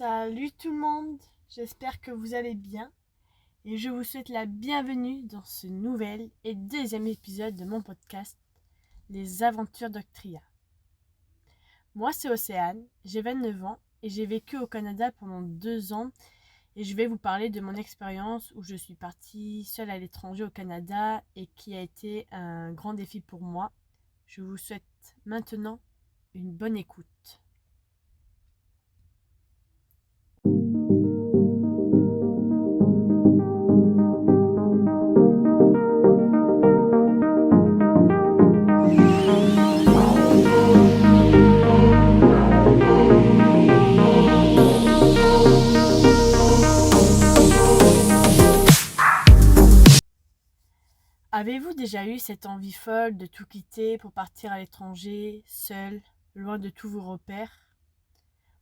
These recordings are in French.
Salut tout le monde, j'espère que vous allez bien et je vous souhaite la bienvenue dans ce nouvel et deuxième épisode de mon podcast Les Aventures d'Octria. Moi c'est Océane, j'ai 29 ans et j'ai vécu au Canada pendant 2 ans et je vais vous parler de mon expérience où je suis partie seule à l'étranger au Canada et qui a été un grand défi pour moi. Je vous souhaite maintenant une bonne écoute. Avez-vous déjà eu cette envie folle de tout quitter pour partir à l'étranger, seul, loin de tous vos repères?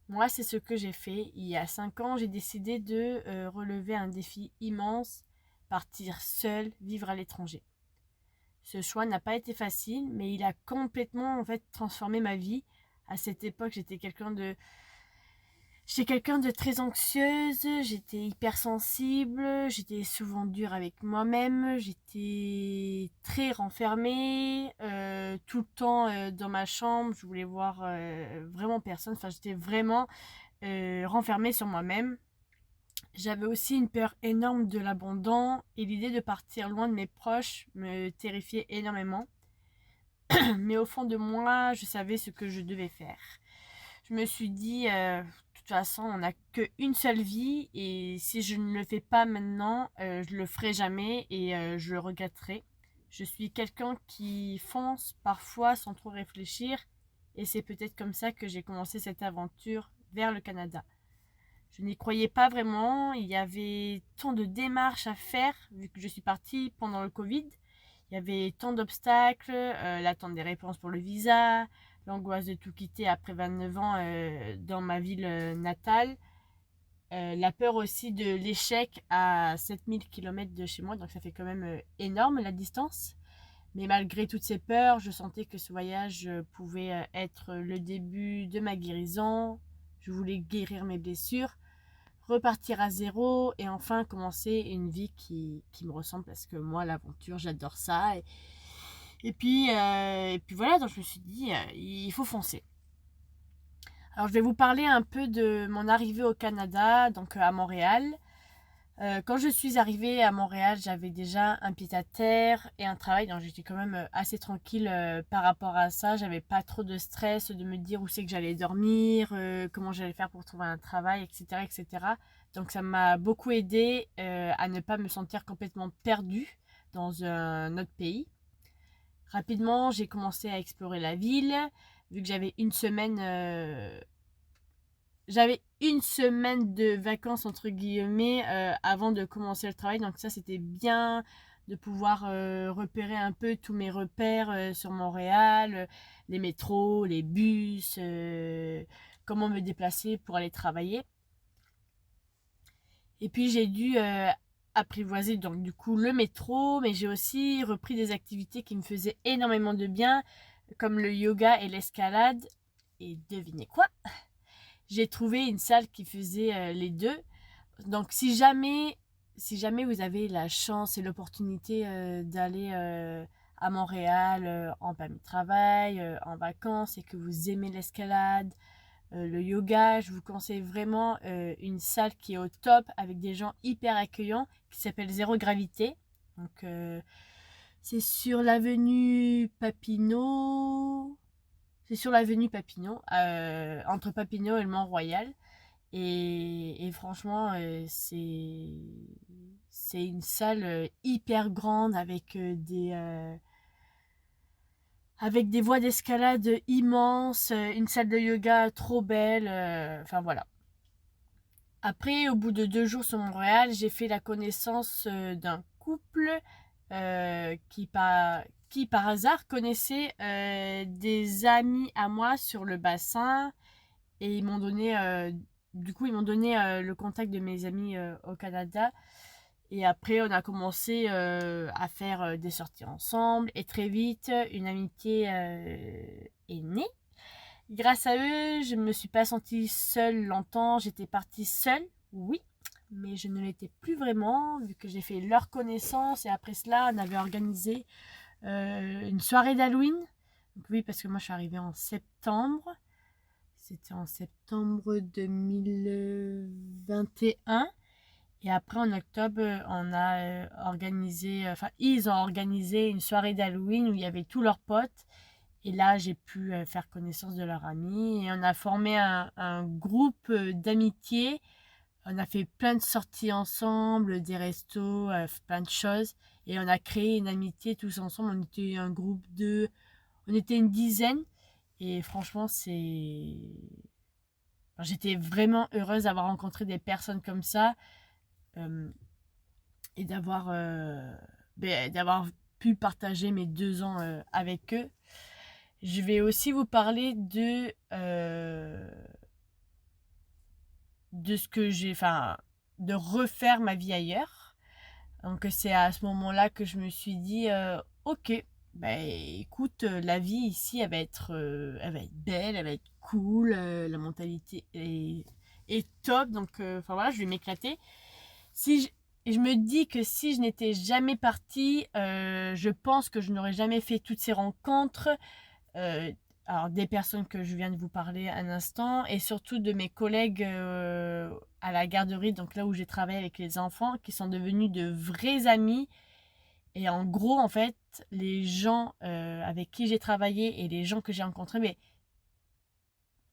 Moi, c'est ce que j'ai fait. Il y a 5 ans, j'ai décidé de relever un défi immense, partir seul, vivre à l'étranger. Ce choix n'a pas été facile, mais il a complètement transformé ma vie. À cette époque, J'étais quelqu'un de très anxieuse, j'étais hypersensible, j'étais souvent dure avec moi-même, j'étais très renfermée, tout le temps dans ma chambre, je voulais voir vraiment personne, j'étais vraiment renfermée sur moi-même. J'avais aussi une peur énorme de l'abandon et l'idée de partir loin de mes proches me terrifiait énormément. Mais au fond de moi, je savais ce que je devais faire. Je me suis dit, de toute façon, on n'a qu'une seule vie et si je ne le fais pas maintenant, je le ferai jamais et je le regretterai. Je suis quelqu'un qui fonce parfois sans trop réfléchir et c'est peut-être comme ça que j'ai commencé cette aventure vers le Canada. Je n'y croyais pas vraiment, il y avait tant de démarches à faire vu que je suis partie pendant le Covid. Il y avait tant d'obstacles, l'attente des réponses pour le visa, l'angoisse de tout quitter après 29 ans dans ma ville natale, la peur aussi de l'échec à 7 000 km de chez moi, donc ça fait quand même énorme la distance. Mais malgré toutes ces peurs, je sentais que ce voyage pouvait être le début de ma guérison. Je voulais guérir mes blessures, repartir à zéro et enfin commencer une vie qui me ressemble parce que moi l'aventure j'adore ça et puis voilà, donc je me suis dit il faut foncer. Alors je vais vous parler un peu de mon arrivée au Canada, donc à Montréal. Quand je suis arrivée à Montréal, j'avais déjà un pied à terre et un travail, donc j'étais quand même assez tranquille par rapport à ça. J'avais pas trop de stress de me dire où c'est que j'allais dormir, comment j'allais faire pour trouver un travail, etc., etc. Donc ça m'a beaucoup aidé à ne pas me sentir complètement perdue dans un autre pays. Rapidement, j'ai commencé à explorer la ville, vu que j'avais une semaine de vacances entre guillemets avant de commencer le travail, donc ça c'était bien de pouvoir repérer un peu tous mes repères sur Montréal, les métros, les bus, comment me déplacer pour aller travailler. Et puis j'ai dû apprivoiser donc du coup le métro, mais j'ai aussi repris des activités qui me faisaient énormément de bien, comme le yoga et l'escalade. Et devinez quoi? J'ai trouvé une salle qui faisait les deux. Donc si jamais vous avez la chance et l'opportunité d'aller à Montréal en permis de travail, en vacances et que vous aimez l'escalade, le yoga, je vous conseille vraiment une salle qui est au top avec des gens hyper accueillants qui s'appelle Zéro Gravité. Donc c'est sur l'avenue Papineau. C'est sur l'avenue Papineau, entre Papineau et le Mont-Royal. Et franchement, c'est une salle hyper grande avec des voies d'escalade immenses, une salle de yoga trop belle. Enfin voilà. Après, au bout de 2 jours sur Montréal, j'ai fait la connaissance d'un couple qui par hasard connaissait des amis à moi sur le bassin et ils m'ont donné le contact de mes amis au Canada. Et après, on a commencé à faire des sorties ensemble et très vite, une amitié est née. Grâce à eux, je ne me suis pas sentie seule longtemps. J'étais partie seule, oui, mais je ne l'étais plus vraiment, vu que j'ai fait leur connaissance. Et après cela, on avait organisé une soirée d'Halloween. Donc oui, parce que moi, je suis arrivée en septembre. C'était en septembre 2021. Et après, en octobre, on a organisé, enfin, ils ont organisé une soirée d'Halloween où il y avait tous leurs potes. Et là, j'ai pu faire connaissance de leurs amis. Et on a formé un groupe d'amitié. On a fait plein de sorties ensemble, des restos, plein de choses. Et on a créé une amitié tous ensemble. On était un groupe on était une dizaine. Et franchement, j'étais vraiment heureuse d'avoir rencontré des personnes comme ça. Et d'avoir pu partager mes 2 ans avec eux. Je vais aussi vous parler de ce que de refaire ma vie ailleurs. Donc c'est à ce moment-là que je me suis dit, ok, écoute, la vie ici, elle va être belle, elle va être cool, la mentalité est top, donc voilà, je vais m'éclater. Et je me dis que si je n'étais jamais partie, je pense que je n'aurais jamais fait toutes ces rencontres. Euh, alors des personnes que je viens de vous parler un instant et surtout de mes collègues à la garderie, donc là où j'ai travaillé avec les enfants, qui sont devenus de vrais amis. Et en gros, en fait, les gens avec qui j'ai travaillé et les gens que j'ai rencontrés, mais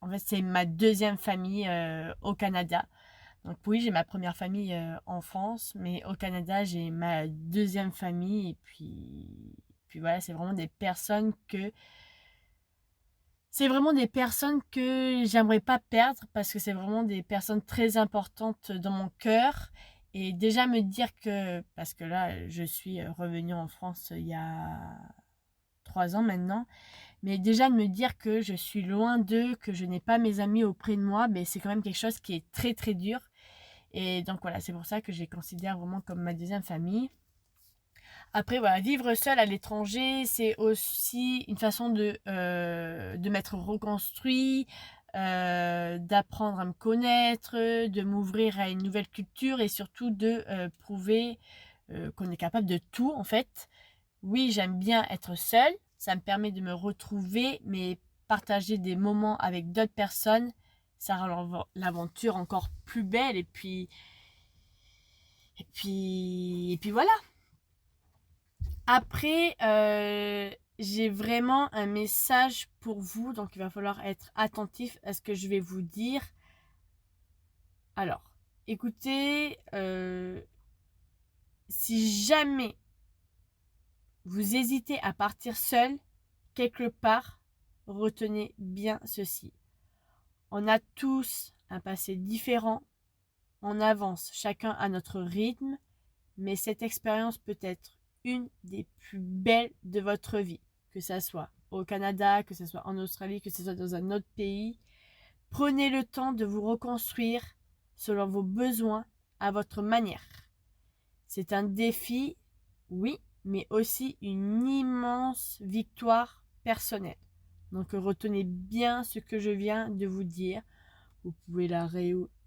en fait, c'est ma deuxième famille au Canada. Donc oui, j'ai ma première famille en France, mais au Canada, j'ai ma deuxième famille. Et puis voilà, c'est vraiment des personnes que j'aimerais pas perdre parce que c'est vraiment des personnes très importantes dans mon cœur. Et déjà me dire que, parce que là, je suis revenue en France il y a 3 ans maintenant, mais déjà de me dire que je suis loin d'eux, que je n'ai pas mes amis auprès de moi, mais c'est quand même quelque chose qui est très très dur. Et donc voilà, c'est pour ça que je les considère vraiment comme ma deuxième famille. Après, voilà, vivre seul à l'étranger, c'est aussi une façon de m'être reconstruit, d'apprendre à me connaître, de m'ouvrir à une nouvelle culture et surtout de prouver qu'on est capable de tout en fait. Oui, j'aime bien être seule, ça me permet de me retrouver, mais partager des moments avec d'autres personnes, ça rend l'aventure encore plus belle et puis voilà. Après, j'ai vraiment un message pour vous, donc il va falloir être attentif à ce que je vais vous dire. Alors, écoutez, si jamais vous hésitez à partir seul, quelque part, retenez bien ceci. On a tous un passé différent, on avance chacun à notre rythme, mais cette expérience peut être une des plus belles de votre vie, que ce soit au Canada, que ce soit en Australie, que ce soit dans un autre pays. Prenez le temps de vous reconstruire selon vos besoins, à votre manière. C'est un défi, oui, mais aussi une immense victoire personnelle. Donc retenez bien ce que je viens de vous dire. Vous pouvez la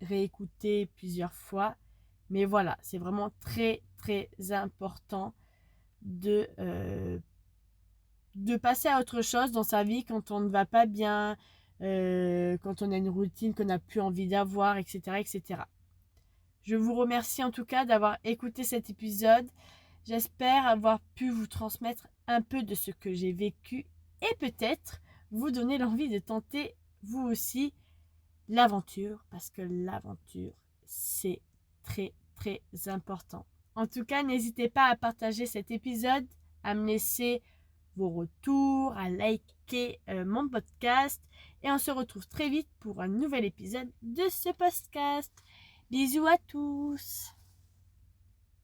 réécouter plusieurs fois. Mais voilà, c'est vraiment très très important de passer à autre chose dans sa vie quand on ne va pas bien, quand on a une routine qu'on n'a plus envie d'avoir, etc., etc. Je vous remercie en tout cas d'avoir écouté cet épisode. J'espère avoir pu vous transmettre un peu de ce que j'ai vécu et peut-être vous donner l'envie de tenter vous aussi l'aventure, parce que l'aventure, c'est très très important. En tout cas, n'hésitez pas à partager cet épisode, à me laisser vos retours, à liker mon podcast et on se retrouve très vite pour un nouvel épisode de ce podcast. Bisous à tous!